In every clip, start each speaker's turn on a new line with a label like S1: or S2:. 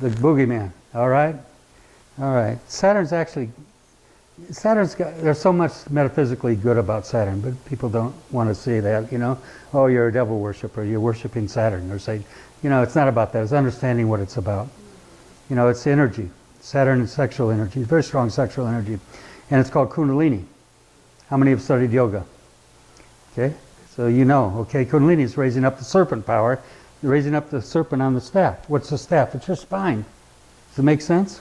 S1: The boogeyman. All right? All right. There's so much metaphysically good about Saturn, but people don't want to see that, you know. Oh, you're a devil worshiper, you're worshiping Saturn, or say, you know, it's not about that. It's understanding what it's about. You know, it's energy. Saturn is sexual energy, very strong sexual energy. And it's called kundalini. How many have studied yoga? Okay, so you know, okay, kundalini is raising up the serpent power, raising up the serpent on the staff. What's the staff? It's your spine. Does it make sense?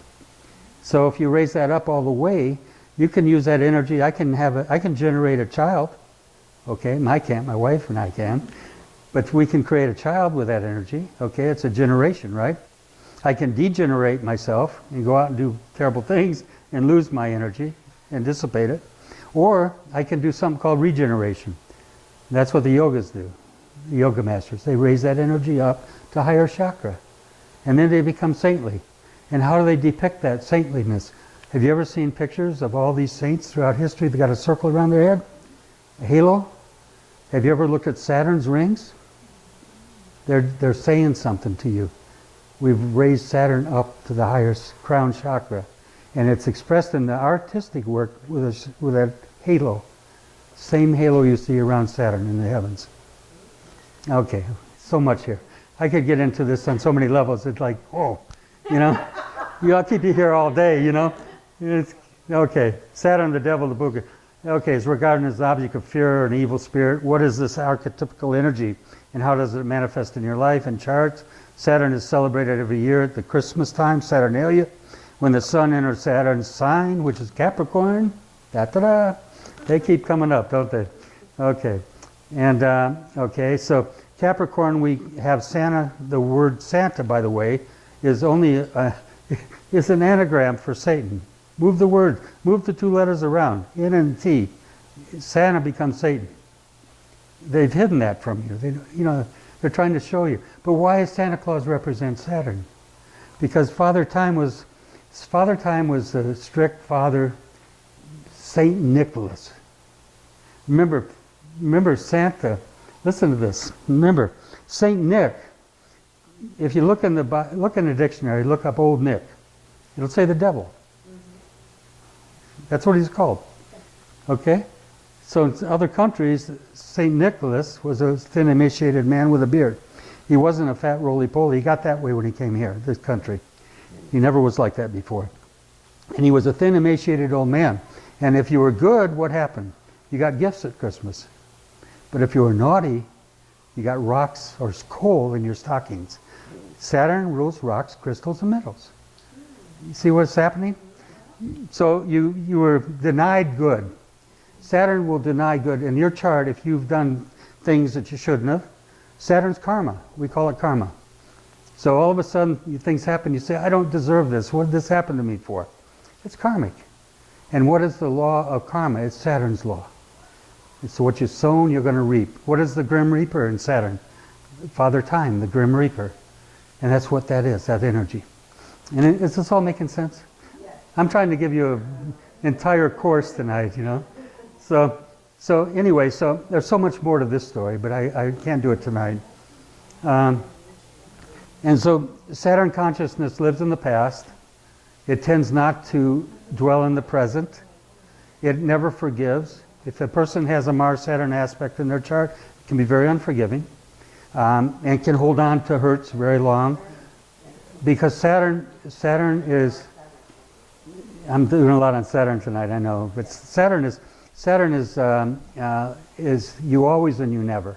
S1: So if you raise that up all the way, you can use that energy. I can generate a child. Okay, I can't, my wife and I can. But we can create a child with that energy. Okay, it's a generation, right? I can degenerate myself and go out and do terrible things and lose my energy and dissipate it. Or I can do something called regeneration. That's what the yogas do, the yoga masters. They raise that energy up to higher chakra. And then they become saintly. And how do they depict that saintliness? Have you ever seen pictures of all these saints throughout history? They got a circle around their head, a halo. Have you ever looked at Saturn's rings? They're saying something to you. We've raised Saturn up to the highest crown chakra. And it's expressed in the artistic work with that halo. Same halo you see around Saturn in the heavens. Okay, so much here. I could get into this on so many levels. It's like, oh, you know. I'll keep you here all day, you know. Okay, Saturn the Devil, the book. Okay, it's regarded as an object of fear or an evil spirit. What is this archetypical energy? And how does it manifest in your life and charts? Saturn is celebrated every year at the Christmas time, Saturnalia, when the sun enters Saturn's sign, which is Capricorn. Da-da-da. They keep coming up, don't they? Okay. And, okay, so Capricorn, we have Santa. The word Santa, by the way, is only is an anagram for Satan. Move the two letters around, N and T. Santa becomes Satan. They've hidden that from you. They're trying to show you. But why does Santa Claus represent Saturn? Because Father Time was a strict father, Saint Nicholas. Remember Santa. Listen to this. Remember, Saint Nick. If you look in the dictionary, look up Old Nick. It'll say the devil. That's what he's called. Okay? So in other countries, St. Nicholas was a thin, emaciated man with a beard. He wasn't a fat, roly-poly. He got that way when he came here, this country. He never was like that before. And he was a thin, emaciated old man. And if you were good, what happened? You got gifts at Christmas. But if you were naughty, you got rocks or coal in your stockings. Saturn rules rocks, crystals, and metals. You see what's happening? So you were denied good. Saturn will deny good. In your chart, if you've done things that you shouldn't have, Saturn's karma. We call it karma. So all of a sudden, things happen. You say, I don't deserve this. What did this happen to me for? It's karmic. And what is the law of karma? It's Saturn's law. It's what you sown, you're going to reap. What is the Grim Reaper in Saturn? Father Time, the Grim Reaper. And that's what that is, that energy. And is this all making sense? Yes. I'm trying to give you an entire course tonight, you know. So anyway, so there's so much more to this story, but I can't do it tonight. And so Saturn consciousness lives in the past. It tends not to dwell in the present. It never forgives. If a person has a Mars-Saturn aspect in their chart, it can be very unforgiving and can hold on to hurts very long. Because Saturn is, I'm doing a lot on Saturn tonight, I know, but Saturn is you always and you never.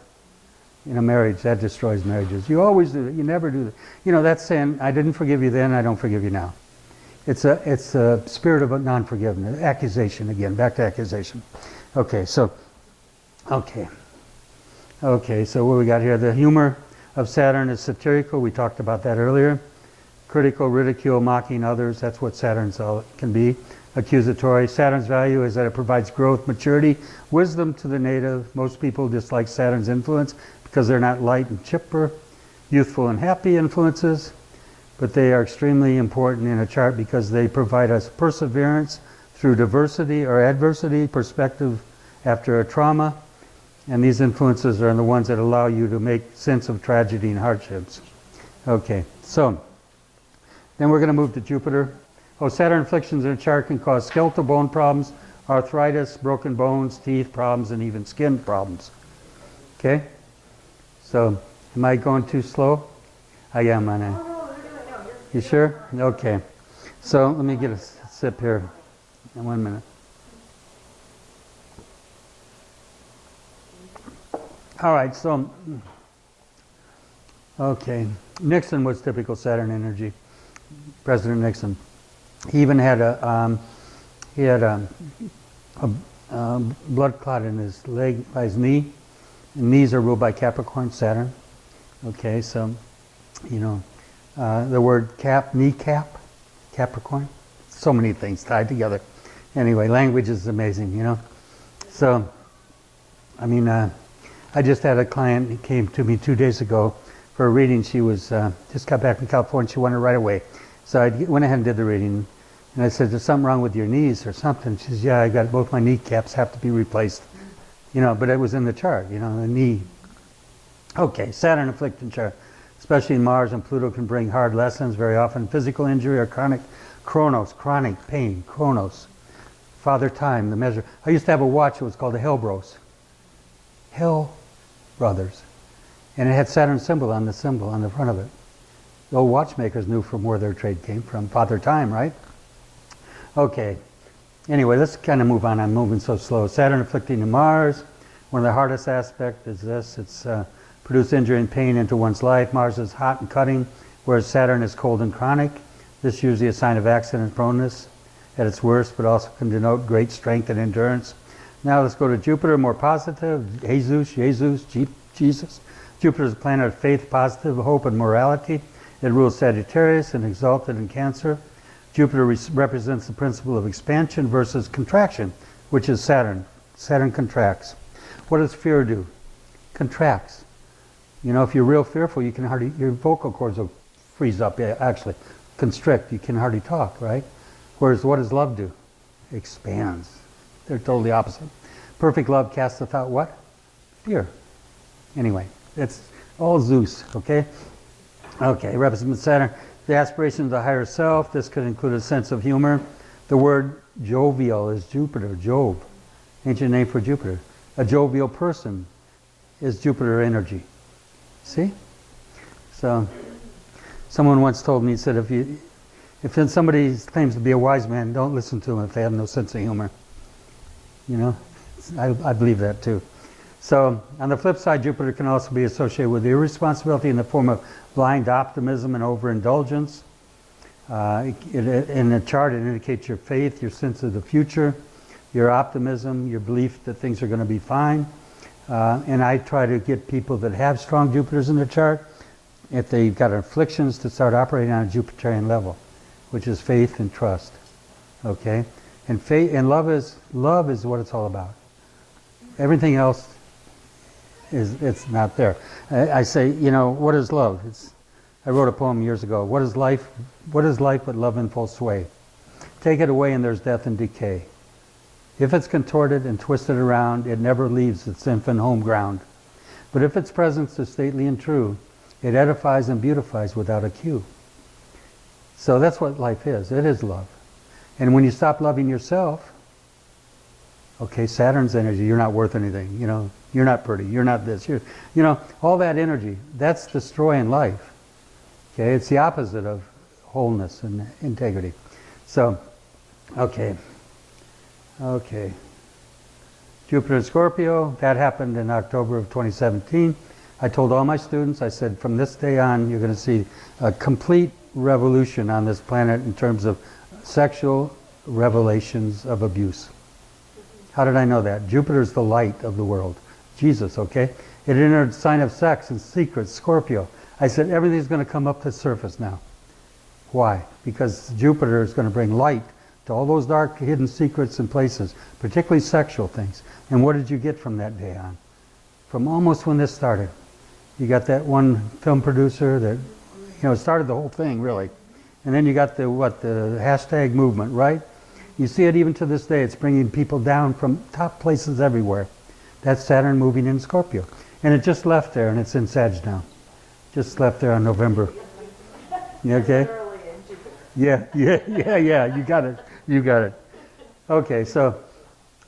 S1: In a marriage, that destroys marriages. You always do it, you never do it. You know, that's saying, I didn't forgive you then, I don't forgive you now. It's a spirit of non-forgiveness, accusation again, back to accusation. Okay, so what we got here? The humor of Saturn is satirical, we talked about that earlier. Critical, ridicule, mocking others, that's what Saturn's can be. Accusatory. Saturn's value is that it provides growth, maturity, wisdom to the native. Most people dislike Saturn's influence because they're not light and chipper, youthful and happy influences, but they are extremely important in a chart because they provide us perseverance through diversity or adversity, perspective after a trauma, and these influences are the ones that allow you to make sense of tragedy and hardships. Okay, so Then we're going to move to Jupiter. Oh, Saturn afflictions in a chart can cause skeletal bone problems, arthritis, broken bones, teeth problems, and even skin problems. Okay? So, am I going too slow? I am, aren't I?
S2: No,
S1: You sure? Okay. So, let me get a sip here. In 1 minute. All right, so, okay. Nixon was typical Saturn energy. President Nixon. He even had a blood clot in his leg, by his knee. And knees are ruled by Capricorn, Saturn. Okay, so, you know, the word kneecap, Capricorn. So many things tied together. Anyway, language is amazing, you know. So, I mean, I just had a client who came to me 2 days ago for a reading. She was just got back from California. She wanted right away. So I went ahead and did the reading. And I said, "There's something wrong with your knees or something?" She says, "Yeah, I got both my kneecaps have to be replaced." You know, but it was in the chart, you know, the knee. Okay, Saturn afflicting chart. Especially Mars and Pluto can bring hard lessons, very often physical injury or chronic pain, chronos. Father Time, the measure. I used to have a watch, it was called the Hell Bros. Hell Brothers. And it had Saturn symbol on the front of it. The old watchmakers knew from where their trade came from. Father Time, right? Okay. Anyway, let's kind of move on. I'm moving so slow. Saturn afflicting to Mars. One of the hardest aspects is this. It's produce injury and pain into one's life. Mars is hot and cutting, whereas Saturn is cold and chronic. This is usually a sign of accident proneness at its worst, but also can denote great strength and endurance. Now let's go to Jupiter, more positive. Jesus. Jupiter is a planet of faith, positive, hope, and morality. It rules Sagittarius and exalted in Cancer. Jupiter represents the principle of expansion versus contraction, which is Saturn. Saturn contracts. What does fear do? Contracts. You know, if you're real fearful, you can hardly, your vocal cords will freeze up, actually, constrict. You can hardly talk, right? Whereas what does love do? Expands. They're totally opposite. Perfect love casteth out what? Fear. Anyway, it's all Zeus, okay? Okay, represents Saturn. The aspiration of the higher self. This could include a sense of humor. The word jovial is Jupiter, Jove, ancient name for Jupiter. A jovial person is Jupiter energy. See? So, someone once told me, he said, if somebody claims to be a wise man, don't listen to them if they have no sense of humor. You know? I believe that too. So, on the flip side, Jupiter can also be associated with irresponsibility in the form of blind optimism and overindulgence. In the chart, it indicates your faith, your sense of the future, your optimism, your belief that things are going to be fine. And I try to get people that have strong Jupiters in their chart, if they've got afflictions, to start operating on a Jupiterian level, which is faith and trust. Okay? And faith and love is what it's all about. Everything else it's not there. I say, you know, what is love? I wrote a poem years ago. What is life but love in full sway? Take it away and there's death and decay. If it's contorted and twisted around, it never leaves its infant home ground. But if its presence is stately and true, it edifies and beautifies without a cue. So that's what life is. It is love. And when you stop loving yourself, okay, Saturn's energy, you're not worth anything, you know, you're not pretty, you're not this, you know, all that energy, that's destroying life. Okay, it's the opposite of wholeness and integrity. So, okay. Jupiter and Scorpio, that happened in October of 2017. I told all my students, I said, from this day on, you're going to see a complete revolution on this planet in terms of sexual revelations of abuse. How did I know that? Jupiter's the light of the world. Jesus, okay? It entered the sign of sex and secrets, Scorpio. I said, everything's going to come up to the surface now. Why? Because Jupiter is going to bring light to all those dark hidden secrets and places, particularly sexual things. And what did you get from that day on? From almost when this started. You got that one film producer that, you know, started the whole thing, really. And then you got the hashtag movement, right? You see it even to this day. It's bringing people down from top places everywhere. That's Saturn moving in Scorpio. And it just left there, and it's in Sag now. Just left there on November. You okay? Yeah. You got it. Okay, so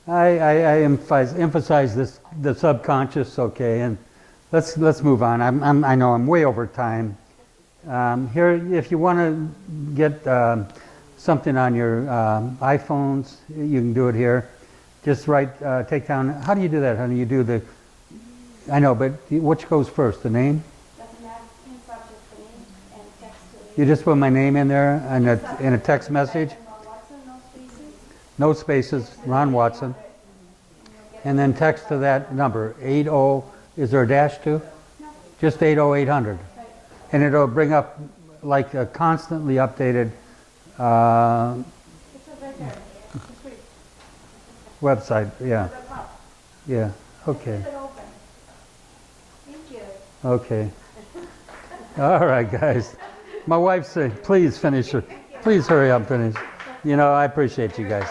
S1: I emphasize this, the subconscious. Okay, and let's move on. I know I'm way over time. Here, if you want to get something on your iPhones, you can do it here. Just take down. How do you do that, honey? You do the. I know, but which goes first? The name?
S2: Doesn't matter. In subject the name and text to it.
S1: You just put my name in there in a text message. No spaces. Ron Watson. And then text to that number 80. Is there a dash too?
S2: No.
S1: Just 80800.
S2: Right.
S1: And it'll bring up like a constantly updated
S2: It's right there. It's free.
S1: website. Yeah.
S2: At the top.
S1: Yeah. Okay.
S2: Keep it open. Thank you.
S1: Okay. All right, guys. My wife said, please finish it. Please hurry up, finish. You know, I appreciate you guys.